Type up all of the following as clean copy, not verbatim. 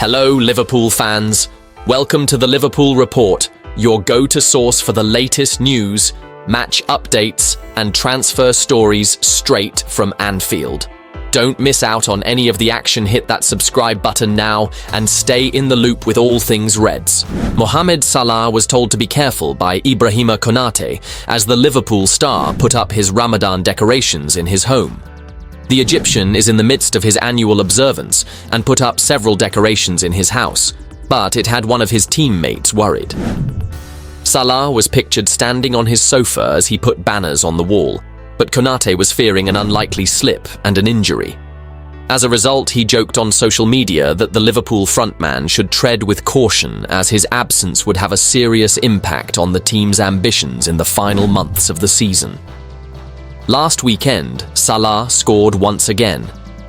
Hello, Liverpool fans. Welcome to the Liverpool Report, your go-to source for the latest news, match updates, and transfer stories straight from Anfield. Don't miss out on any of the action. Hit that subscribe button now and stay in the loop with all things Reds. Mohamed Salah was told to be careful by Ibrahima Konate as the Liverpool star put up his Ramadan decorations in his home. The Egyptian is in the midst of his annual observance and put up several decorations in his house, but it had one of his teammates worried. Salah was pictured standing on his sofa as he put banners on the wall, but Konate was fearing an unlikely slip and an injury. As a result, he joked on social media that the Liverpool frontman should tread with caution as his absence would have a serious impact on the team's ambitions in the final months of the season. Last weekend, Salah scored once again,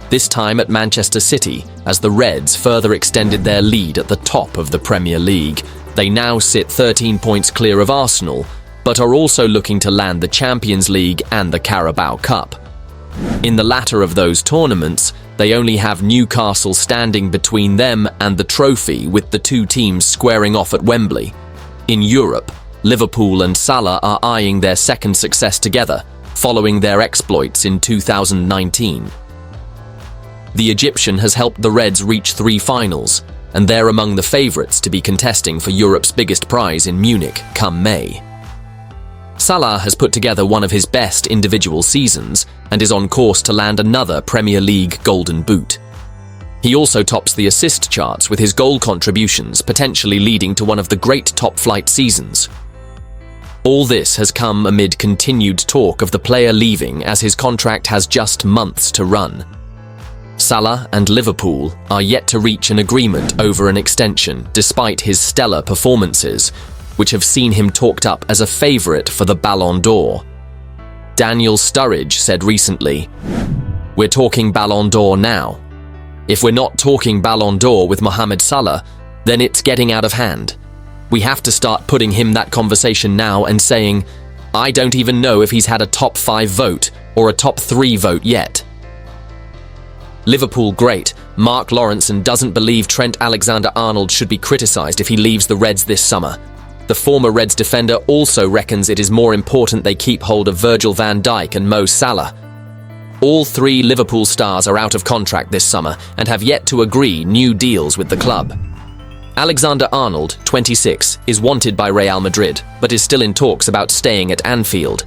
this time at Manchester City, as the Reds further extended their lead at the top of the Premier League. They now sit 13 points clear of Arsenal, but are also looking to land the Champions League and the Carabao Cup. In the latter of those tournaments, they only have Newcastle standing between them and the trophy, with the two teams squaring off at Wembley. In Europe, Liverpool and Salah are eyeing their second success together, following their exploits in 2019. The Egyptian has helped the Reds reach 3 finals, and they're among the favourites to be contesting for Europe's biggest prize in Munich come May. Salah has put together one of his best individual seasons and is on course to land another Premier League Golden Boot. He also tops the assist charts with his goal contributions, potentially leading to one of the great top-flight seasons. All this has come amid continued talk of the player leaving, as his contract has just months to run. Salah and Liverpool are yet to reach an agreement over an extension, despite his stellar performances, which have seen him talked up as a favourite for the Ballon d'Or. Daniel Sturridge said recently, "We're talking Ballon d'Or now. If we're not talking Ballon d'Or with Mohamed Salah, then it's getting out of hand. We have to start putting him that conversation now and saying, I don't even know if he's had a top 5 vote or a top 3 vote yet." Liverpool great Mark Lawrence doesn't believe Trent Alexander-Arnold should be criticised if he leaves the Reds this summer. The former Reds defender also reckons it is more important they keep hold of Virgil van Dijk and Mo Salah. All 3 Liverpool stars are out of contract this summer and have yet to agree new deals with the club. Alexander-Arnold, 26, is wanted by Real Madrid, but is still in talks about staying at Anfield.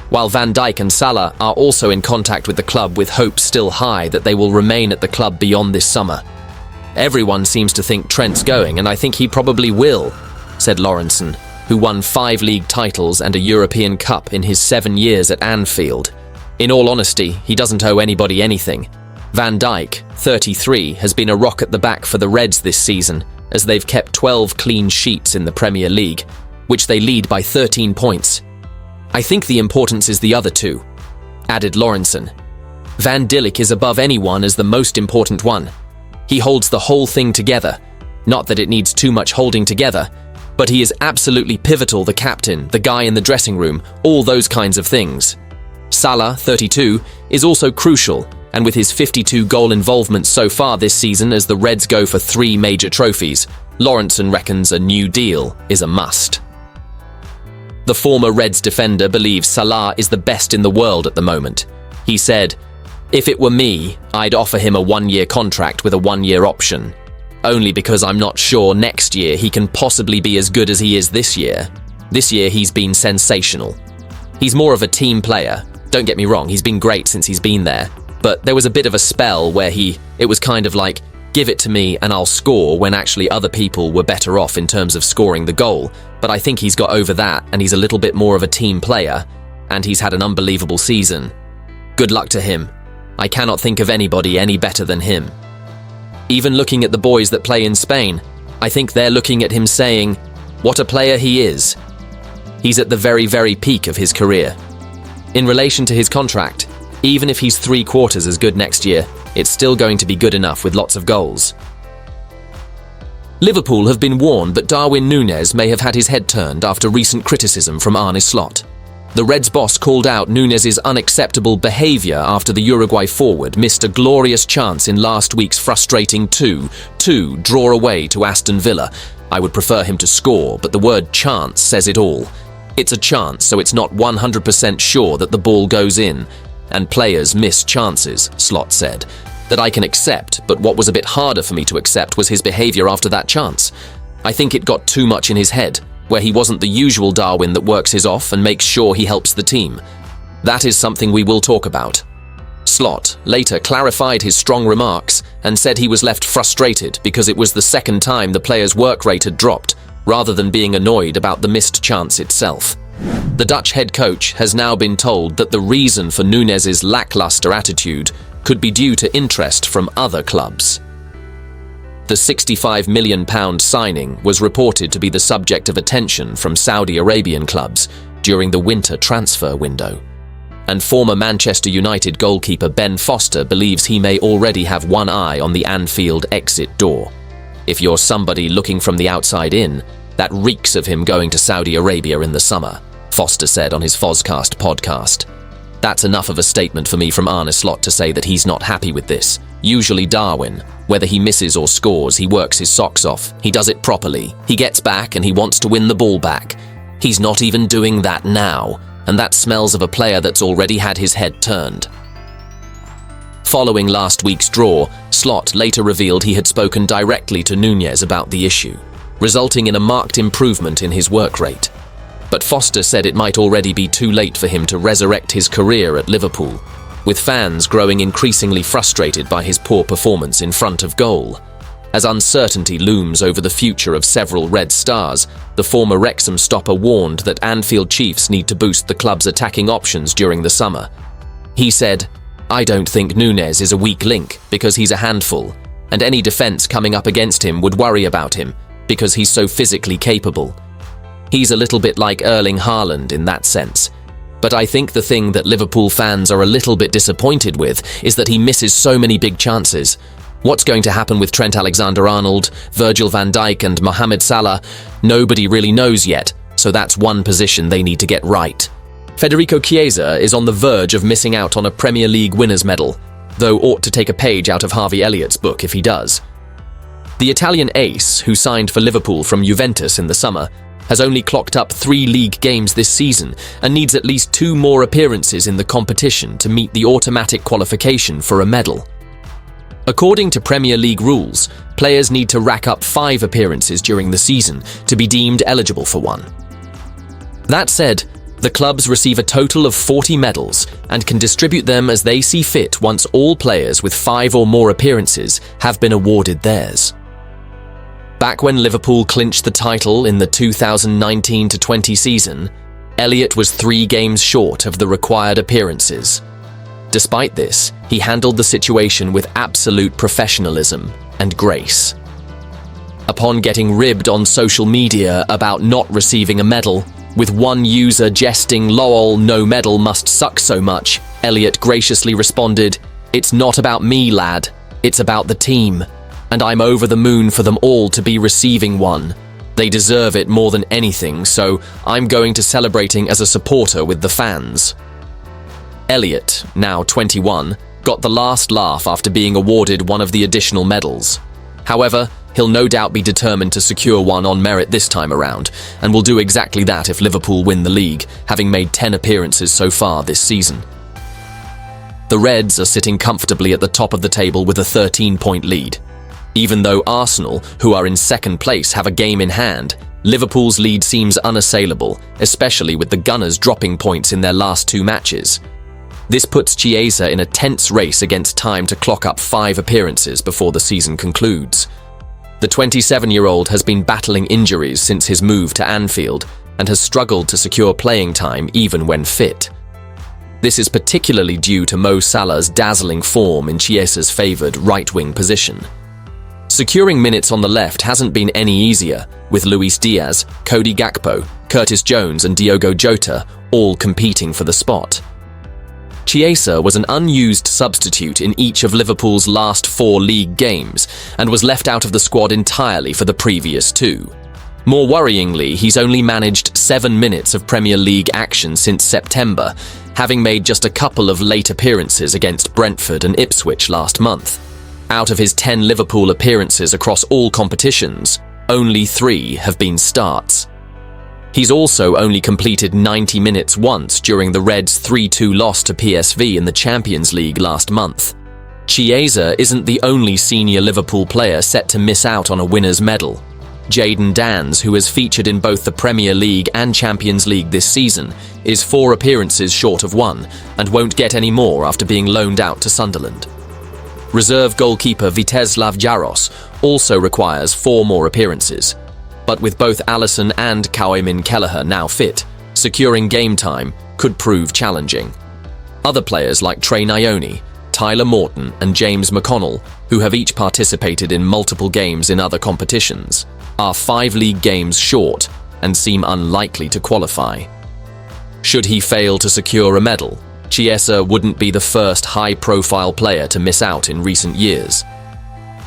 While Van Dijk and Salah are also in contact with the club, with hopes still high that they will remain at the club beyond this summer. "Everyone seems to think Trent's going, and I think he probably will," said Lawrenson, who won 5 league titles and a European Cup in his 7 years at Anfield. In all honesty, he doesn't owe anybody anything. Van Dijk, 33, has been a rock at the back for the Reds this season, as they've kept 12 clean sheets in the Premier League, which they lead by 13 points. "I think the importance is the other two," added Lawrenson. "Van Dijk is above anyone as the most important one. He holds the whole thing together. Not that it needs too much holding together, but he is absolutely pivotal, the captain, the guy in the dressing room, all those kinds of things. Salah, 32, is also crucial, and with his 52 goal involvement so far this season as the Reds go for 3 major trophies, Lawrenson reckons a new deal is a must." The former Reds defender believes Salah is the best in the world at the moment. He said, "If it were me, I'd offer him a 1-year contract with a 1-year option, only because I'm not sure next year he can possibly be as good as he is this year. This year he's been sensational. He's more of a team player. Don't get me wrong, he's been great since he's been there. But there was a bit of a spell where it was kind of like, give it to me and I'll score, when actually other people were better off in terms of scoring the goal. But I think he's got over that, and he's a little bit more of a team player, and he's had an unbelievable season. Good luck to him. I cannot think of anybody any better than him." Even looking at the boys that play in Spain, I think they're looking at him saying, what a player he is. He's at the very, very peak of his career. In relation to his contract, even if he's 3/4 as good next year, it's still going to be good enough with lots of goals. Liverpool have been warned that Darwin Nunez may have had his head turned after recent criticism from arneslot. The Reds boss called out Nunez's unacceptable behaviour after the Uruguay forward missed a glorious chance in last week's frustrating 2-2 draw away to Aston Villa. I would prefer him to score, but the word chance says it all. It's a chance, so it's not 100% sure that the ball goes in. And players miss chances, Slot said. That I can accept, but what was a bit harder for me to accept was his behaviour after that chance. I think it got too much in his head, where he wasn't the usual Darwin that works his off and makes sure he helps the team. That is something we will talk about. Slot later clarified his strong remarks and said he was left frustrated because it was the second time the player's work rate had dropped, rather than being annoyed about the missed chance itself. The Dutch head coach has now been told that the reason for Nunez's lackluster attitude could be due to interest from other clubs. The £65 million signing was reported to be the subject of attention from Saudi Arabian clubs during the winter transfer window. And former Manchester United goalkeeper Ben Foster believes he may already have one eye on the Anfield exit door. If you're somebody looking from the outside in, that reeks of him going to Saudi Arabia in the summer, Foster said on his Fozcast podcast. That's enough of a statement for me from Arneslot to say that he's not happy with this. Usually Darwin, whether he misses or scores, he works his socks off. He does it properly. He gets back and he wants to win the ball back. He's not even doing that now, and that smells of a player that's already had his head turned. Following last week's draw, Slot later revealed he had spoken directly to Nunez about the issue, resulting in a marked improvement in his work rate. But Foster said it might already be too late for him to resurrect his career at Liverpool, with fans growing increasingly frustrated by his poor performance in front of goal. As uncertainty looms over the future of several Red stars, the former Wrexham stopper warned that Anfield Chiefs need to boost the club's attacking options during the summer. He said, "I don't think Nunez is a weak link because he's a handful, and any defence coming up against him would worry about him because he's so physically capable. He's a little bit like Erling Haaland in that sense. But I think the thing that Liverpool fans are a little bit disappointed with is that he misses so many big chances. What's going to happen with Trent Alexander-Arnold, Virgil van Dijk and Mohamed Salah? Nobody really knows yet, so that's one position they need to get right. Federico Chiesa is on the verge of missing out on a Premier League winners' medal, though ought to take a page out of Harveyelliott's book if he does. The Italian ace, who signed for Liverpool from Juventus in the summer, has only clocked up 3 league games this season and needs at least 2 more appearances in the competition to meet the automatic qualification for a medal. According to Premier League rules, players need to rack up 5 appearances during the season to be deemed eligible for one. That said, the clubs receive a total of 40 medals and can distribute them as they see fit once all players with 5 or more appearances have been awarded theirs. Back when Liverpool clinched the title in the 2019-20 season, Elliott was 3 games short of the required appearances. Despite this, he handled the situation with absolute professionalism and grace. Upon getting ribbed on social media about not receiving a medal, with one user jesting, "Lol, no medal must suck so much," Elliott graciously responded, "It's not about me, lad. It's about the team. And I'm over the moon for them all to be receiving one. They deserve it more than anything, so I'm going to celebrating as a supporter with the fans." Elliott, now 21, got the last laugh after being awarded one of the additional medals. However, he'll no doubt be determined to secure one on merit this time around, and will do exactly that if Liverpool win the league, having made 10 appearances so far this season. The Reds are sitting comfortably at the top of the table with a 13-point lead. Even though Arsenal, who are in second place, have a game in hand, Liverpool's lead seems unassailable, especially with the Gunners dropping points in their last 2 matches. This puts Chiesa in a tense race against time to clock up 5 appearances before the season concludes. The 27-year-old has been battling injuries since his move to Anfield and has struggled to secure playing time even when fit. This is particularly due to Mo Salah's dazzling form in Chiesa's favoured right-wing position. Securing minutes on the left hasn't been any easier, with Luis Diaz, Cody Gakpo, Curtis Jones and Diogo Jota all competing for the spot. Chiesa was an unused substitute in each of Liverpool's last 4 league games and was left out of the squad entirely for the previous 2. More worryingly, he's only managed 7 minutes of Premier League action since September, having made just a couple of late appearances against Brentford and Ipswich last month. Out of his 10 Liverpool appearances across all competitions, only 3 have been starts. He's also only completed 90 minutes once during the Reds' 3-2 loss to PSV in the Champions League last month. Chiesa isn't the only senior Liverpool player set to miss out on a winner's medal. Jadon Danns, who has featured in both the Premier League and Champions League this season, is 4 appearances short of 1 and won't get any more after being loaned out to Sunderland. Reserve goalkeeper Vítězslav Jaros also requires 4 more appearances, but with both Alisson and Kyle Kelleher now fit, securing game time could prove challenging. Other players like Trey Nyoni, Tyler Morton and James McConnell, who have each participated in multiple games in other competitions, are 5 league games short and seem unlikely to qualify. Should he fail to secure a medal, Chiesa wouldn't be the first high-profile player to miss out in recent years.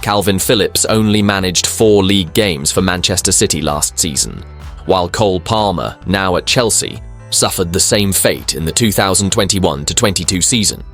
Calvin Phillips only managed 4 league games for Manchester City last season, while Cole Palmer, now at Chelsea, suffered the same fate in the 2021-22 season.